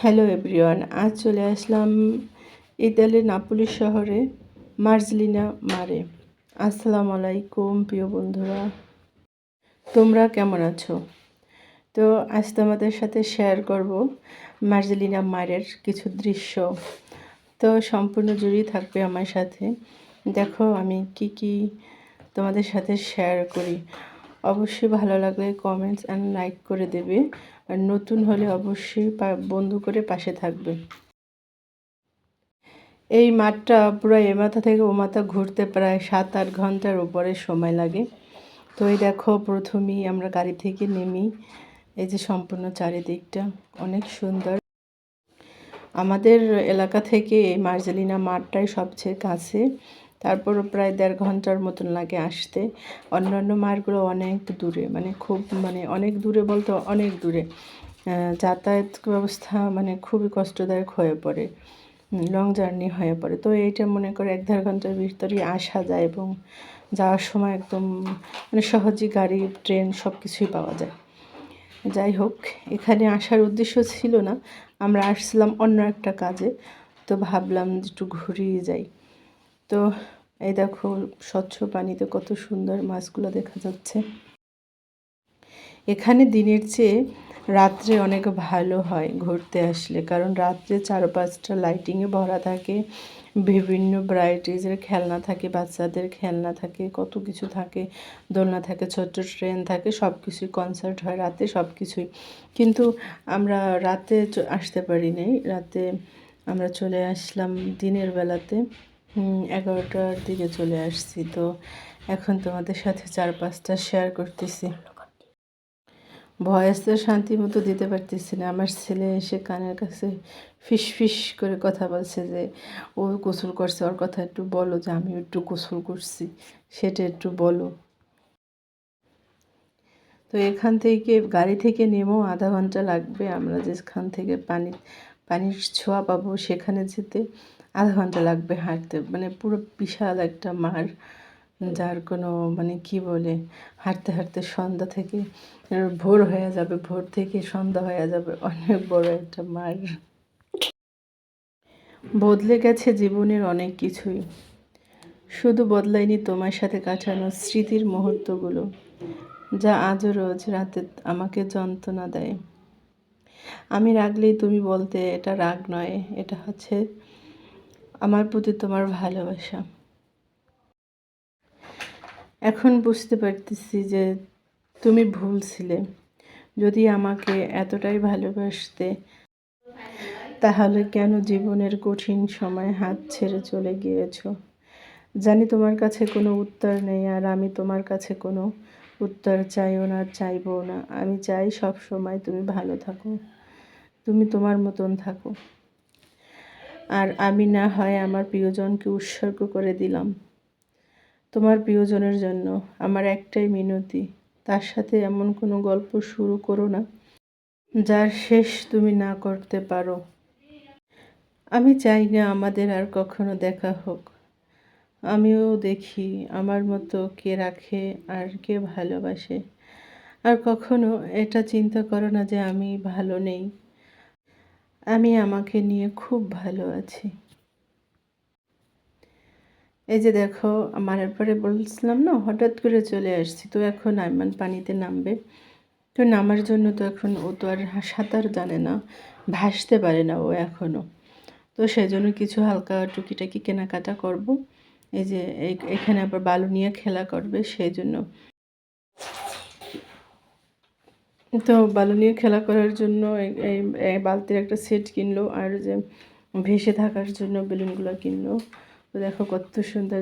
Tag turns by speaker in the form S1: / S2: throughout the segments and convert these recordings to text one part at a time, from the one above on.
S1: Hello everyone, আজ চলে আসলাম ইতালির নাপোলি শহরে মার্জেলিনা মারে। আসসালামু আলাইকুম প্রিয় বন্ধুরা, তোমরা কেমন আছো? তো আজ তোমাদের সাথে শেয়ার করব মার্জেলিনা মারের কিছু দৃশ্য। তো সম্পূর্ণ জুড়েই থাকবে আমার সাথে। দেখো আমি কি তোমাদের সাথে শেয়ার করি। অবশ্যই ভালো লাগলে কমেন্টস অ্যান্ড লাইক করে দেবে, আর নতুন হলে অবশ্যই বন্ধু করে পাশে থাকবে। এই মাঠটা পুরো এ মাথা থেকে ও মাথা ঘুরতে প্রায় 7-8 ঘন্টার উপরে সময় লাগে। তো এই দেখো প্রথমেই আমরা গাড়ি থেকে নেমি, এই যে সম্পূর্ণ চারিদিকটা অনেক সুন্দর। আমাদের এলাকা থেকে এই মার্জেলিনা মাঠটাই সবচেয়ে কাছে, তারপরও প্রায় 1.5 ঘন্টার মতন লাগে আসতে। অন্যান্য মাঠগুলো অনেক দূরে, অনেক দূরে বলতে অনেক দূরে। যাতায়াত ব্যবস্থা খুবই কষ্টদায়ক হয়ে পড়ে, লং জার্নি হয়ে পড়ে। তো এইটা মনে করে 1-1.5 ঘন্টার ভিতরেই আসা যায়, এবং যাওয়ার সময় একদম সহজেই গাড়ি ট্রেন সব কিছুই পাওয়া যায়। যাই হোক, এখানে আসার উদ্দেশ্য ছিল না, আমরা আসছিলাম অন্য একটা কাজে। তো ভাবলাম একটু ঘুরিয়ে যাই। তো এই দেখো স্বচ্ছ পানিতে কত সুন্দর মাছগুলো দেখা যাচ্ছে। এখানে দিনের চেয়ে রাত্রে অনেক ভালো হয় ঘুরতে আসলে, কারণ রাত্রে 4-5টা লাইটিংয়ে ভরা থাকে, বিভিন্ন ভ্যারাইটিজের খেলনা থাকে, বাচ্চাদের খেলনা থাকে, কত কিছু থাকে, দোলনা থাকে, ছোট্ট ট্রেন থাকে, সব কিছুই কনসার্ট হয় রাতে, সব কিছুই। কিন্তু আমরা রাতে আসতে পারি নাই, রাতে আমরা চলে আসলাম দিনের বেলাতে, 11টার দিকে চলে আসছি। তো এখন তোমাদের সাথে 4-5টা শেয়ার করতেছি। ভয়েস তো শান্তি মতো দিতে পারতেছি না। আমার ছেলে এসে কানের কাছে ফিস ফিস করে কথা বলছে যে ও গোসল করছে, ওর কথা একটু বলো, যে আমি একটু গোসল করছি সেটা একটু বলো। তো এখান থেকে গাড়ি থেকে নেমেও আধা ঘন্টা লাগবে। আমরা যেখান থেকে পানির ছোঁয়া পাবো সেখানে যেতে আধা ঘন্টা লাগবে হাঁটতে। পুরো বিশাল একটা মাঠ, যার কোনো কি বলে, হাঁটতে হাঁটতে সন্ধ্যা থেকে ভোর হয়ে যাবে, ভোর থেকে সন্ধ্যা হয়ে যাবে, অনেক বড় একটা মাঠ। বদলে গেছে জীবনের অনেক কিছুই, শুধু বদলায়নি তোমার সাথে কাটানো স্মৃতির মুহূর্তগুলো, যা আজও রোজ রাতে আমাকে যন্ত্রণা দেয়। আমি রাগলেই তুমি বলতে এটা রাগ নয়, এটা হচ্ছে আমার প্রতি তোমার ভালোবাসা। এখন বুঝতে পারতেছি যে তুমি ভুল ছিলে। যদি আমাকে এতটাই ভালোবাসতে, তাহলে কেন জীবনের কঠিন সময় হাত ছেড়ে চলে গিয়েছো? জানি তোমার কাছে কোনো উত্তর নেই, আর আমি তোমার কাছে কোনো উত্তর চাইও না, চাইবো না। আমি চাই সব সময় তুমি ভালো থাকো, তুমি তোমার মতন থাকো। আর আমি না হয় আমার প্রিয়জনকে উৎসর্গ করে দিলাম। তোমার প্রিয়জনের জন্য আমার একটাই মিনতি, তার সাথে এমন কোনো গল্প শুরু করো না যার শেষ তুমি না করতে পারো। আমি চাই না আমাদের আর কখনো দেখা হোক। আমিও দেখি আমার মতো কে রাখে আর কে ভালোবাসে। আর কখনো এটা চিন্তা করো না যে আমি ভালো নেই। আমি আমাকে নিয়ে খুব ভালো আছি। এই যে দেখো, মারার পরে বলছিলাম না হঠাৎ করে চলে আসছি। তো এখন আইমান পানিতে নামবে। তো নামার জন্য তো এখন ও তো আর সাঁতার জানে না, ভাসতে পারে না ও এখনও। তো সেজন্য কিছু হালকা টুকিটাকি কেনাকাটা করব। এই যে এখানে আবার বালু নিয়ে খেলা করবে, সেই জন্য। তো বালু নিয়ে খেলা করার জন্য এই বালতির একটা সেট কিনলো, আর যে ভেসে থাকার জন্য বেলুনগুলো কিনলো। তো দেখো কত সুন্দর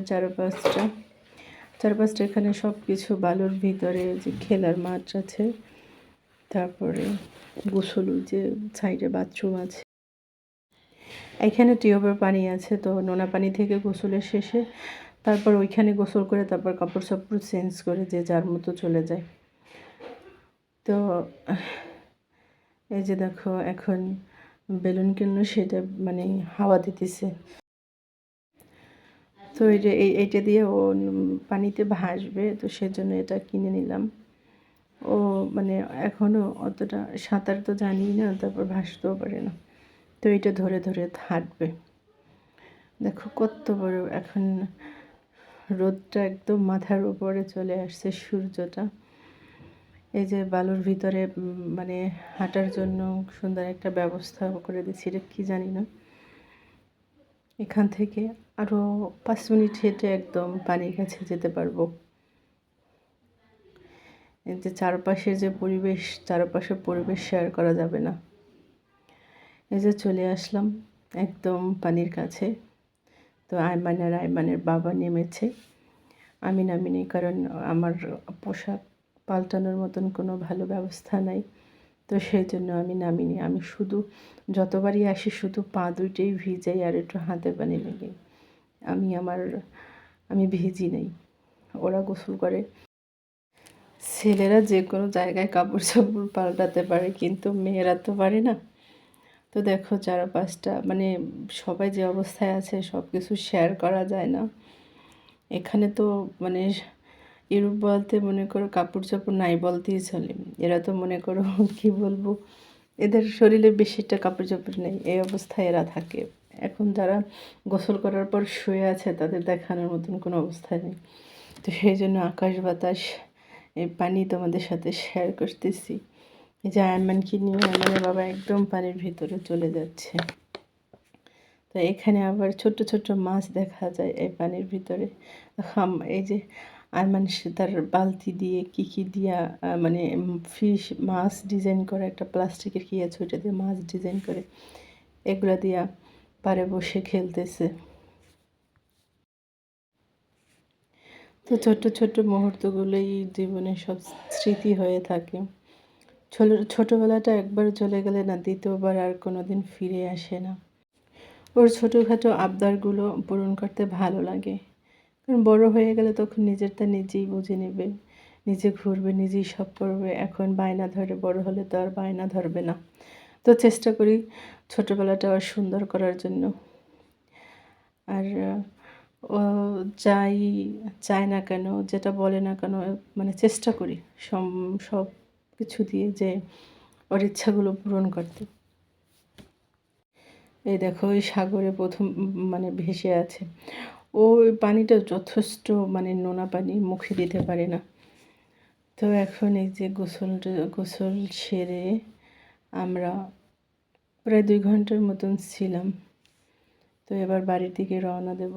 S1: চারপাশটা এখানে সব কিছু বালুর ভিতরে, যে খেলার মাঠ আছে, তারপরে গোসল, যে সাইডে বাথরুম আছে, এখানে টিউবের পানি আছে। তো নোনা পানি থেকে গোসলের শেষে তারপর ওইখানে গোসল করে তারপর কাপড় চাপড় চেঞ্জ করে যে যার মতো চলে যায়। তো এই যে দেখো এখন বেলুন কিনলো, সেটা হাওয়া দিতেছে। তো এইটা দিয়ে ও পানিতে ভাসবে, তো সেজন্য এটা কিনে নিলাম। ও এখনও অতটা সাঁতার তো জানি না, তারপর ভাসতেও পারে না। তো এটা ধরে ধরে হাঁটবে। দেখো কত বড়, এখন রোদটা একদম মাথার উপরে চলে আসছে, সূর্যটা। এই যে বালুর ভিতরে মানে হাঁটার জন্য সুন্দর একটা ব্যবস্থা করে দিচ্ছি, এটা কী জানি না। এখান থেকে আরও 5 মিনিট হেঁটে একদম পানির কাছে যেতে পারবো। এই যে চারপাশের যে পরিবেশ, চারপাশের পরিবেশ শেয়ার করা যাবে না। এই যে চলে আসলাম একদম পানির কাছে। তো আয়মান আর আয়মানের বাবা নেমেছে, আমি নামিনি, কারণ আমার পোশাক পাল্টানোর মতন কোনো ভালো ব্যবস্থা নাই। তো সেই জন্য আমি নামিনি। আমি শুধু যতবারই আসি শুধু পা দুইটাই ভিজাই আর একটু হাতে পানি লাগে। আমি ভিজি নেই, ওরা গোসল করে। ছেলেরা যে কোনো জায়গায় কাপড় চোপড় পাল্টাতে পারে, কিন্তু মেয়েরা তো পারে না। তো দেখো চারপাশটা মানে সবাই যে অবস্থায় আছে সব কিছু শেয়ার করা যায় না। এখানে তো মানে ইউরোপ বলতে মনে করো কাপড় চোপড় নাই বলতেই চলে। এরা তো মনে করো কী বলবো, এদের শরীরে বেশিটা কাপড় চোপড় নেই, এই অবস্থায় এরা থাকে। এখন যারা গোসল করার পর শুয়ে আছে তাদের দেখানোর মতন কোনো অবস্থায় নেই। তো সেই জন্য আকাশ বাতাস এই পানি তোমাদের সাথে শেয়ার করতেছি। এই যে আয়মানকে নিয়ে আয়মানের বাবা একদম পানির ভিতরে চলে যাচ্ছে। তো এখানে আবার ছোট ছোট মাছ দেখা যায় এই পানির ভিতরে। এই যে আয়মান তার বালতি দিয়ে কী দিয়া মানে ফিশ মাছ ডিজাইন করে, একটা প্লাস্টিকের কী আছে ওইটা দিয়ে মাছ ডিজাইন করে, এগুলা দিয়া পারে বসে খেলতেছে। তো ছোট্ট ছোট্ট মুহূর্তগুলোই জীবনের সব স্মৃতি হয়ে থাকে। ছোটোবেলাটা একবার চলে গেলে না দ্বিতীয়বার আর কোনো দিন ফিরে আসে না। ওর ছোটোখাটো আবদারগুলো পূরণ করতে ভালো লাগে, কারণ বড় হয়ে গেলে তখন নিজেরটা নিজেই বুঝে নেবে, নিজে ঘুরবে, নিজেই সব করবে। এখন বায়না ধরে, বড় হলে তো আর বায়না ধরবে না। তো চেষ্টা করি ছোটোবেলাটা আর সুন্দর করার জন্য। আর ও যাই চায় না কেন, যেটা বলে না কেন, মানে চেষ্টা করি সব কিছু দিয়ে যে ওর ইচ্ছাগুলো পূরণ করতে। এই দেখো ওই সাগরে প্রথম মানে ভেসে আছে ও, ওই পানিটা যথেষ্ট মানে নোনা পানি, মুখে দিতে পারে না। তো এখন এই যে গোসল সেরে আমরা প্রায় 2 ঘন্টার মতন ছিলাম। তো এবার বাড়ির দিকে রওনা দেব।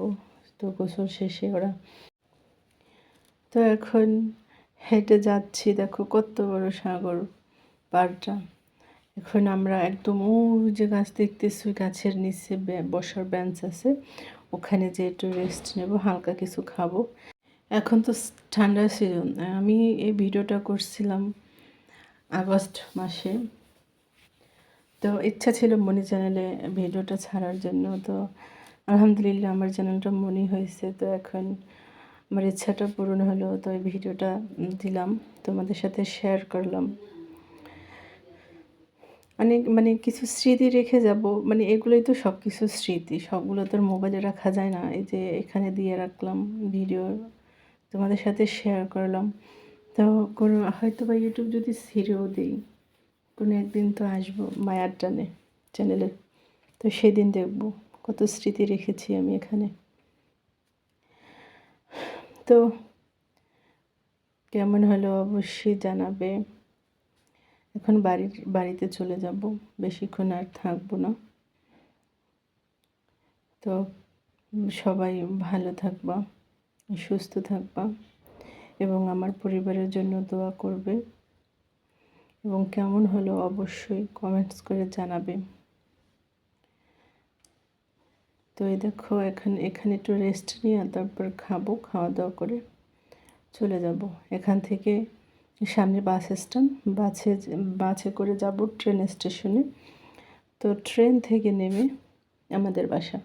S1: তো গোসল শেষে ওরা, তো এখন হেঁটে যাচ্ছি। দেখো কত বড় সাগর পাড়টা। এখন আমরা একদম ওই যে গাছ দেখতেছি, গাছের নিচে বসার বেঞ্চ আছে, ওখানে যে একটু রেস্ট নেব, হালকা কিছু খাবো। এখন তো ঠান্ডার সিজন। আমি এই ভিডিওটা করছিলাম আগস্ট মাসে। তো ইচ্ছা ছিল মনি চ্যানেলে ভিডিওটা ছাড়ার জন্য। তো আলহামদুলিল্লাহ আমার চ্যানেলটা মনি হয়েছে। তো এখন আমার ইচ্ছাটা পূরণ হলো। তো এই ভিডিওটা দিলাম, তোমাদের সাথে শেয়ার করলাম। মানে কিছু স্মৃতি রেখে যাব, মানে এগুলোই তো সব কিছু স্মৃতি, সবগুলো তো আর মোবাইলে রাখা যায় না। এই যে এখানে দিয়ে রাখলাম ভিডিও, তোমাদের সাথে শেয়ার করলাম। তো কোনো হয়তো বা ইউটিউব যদি ছেড়েও দিই, কোনো একদিন তো আসবো মায়ার টানে চ্যানেলে। তো সেদিন দেখব কত স্মৃতি রেখেছি আমি এখানে। তো কেমন হলো অবশ্যই জানাবে। এখন বাড়িতে চলে যাব, বেশিক্ষণ আর থাকবো না। তো সবাই ভালো থাকবা, সুস্থ থাকবা, এবং আমার পরিবারের জন্য দোয়া করবে। এবং কেমন হলো অবশ্যই কমেন্টস করে জানাবে। তো এই দেখো এখানে একটু রেস্ট নিয়ে তারপর খাবো, খাওয়া দাওয়া করে চলে যাব। এখান থেকে সামনে বাস স্ট্যান্ড, বাসে করে যাব ট্রেন স্টেশনে। তো ট্রেন থেকে নেমে আমাদের বাসা,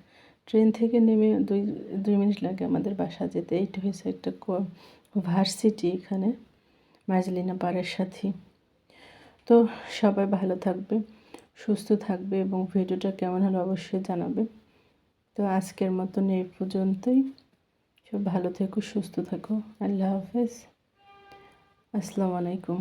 S1: ট্রেন থেকে নেমে 2 মিনিট লাগে আমাদের বাসা যেতে। এইটা হয়েছে একটা ভার্সিটি এখানে, মাজলিনা পাড়ার সাথে। তো সবাই ভালো থাকবে, সুস্থ থাকবে, এবং ভিডিওটা কেমন হলো অবশ্যই জানাবে। তো আজকের মতন এই পর্যন্তই। সব ভালো থেকো, সুস্থ থাকো। আল্লাহ হাফেজ, আসসালামু আলাইকুম।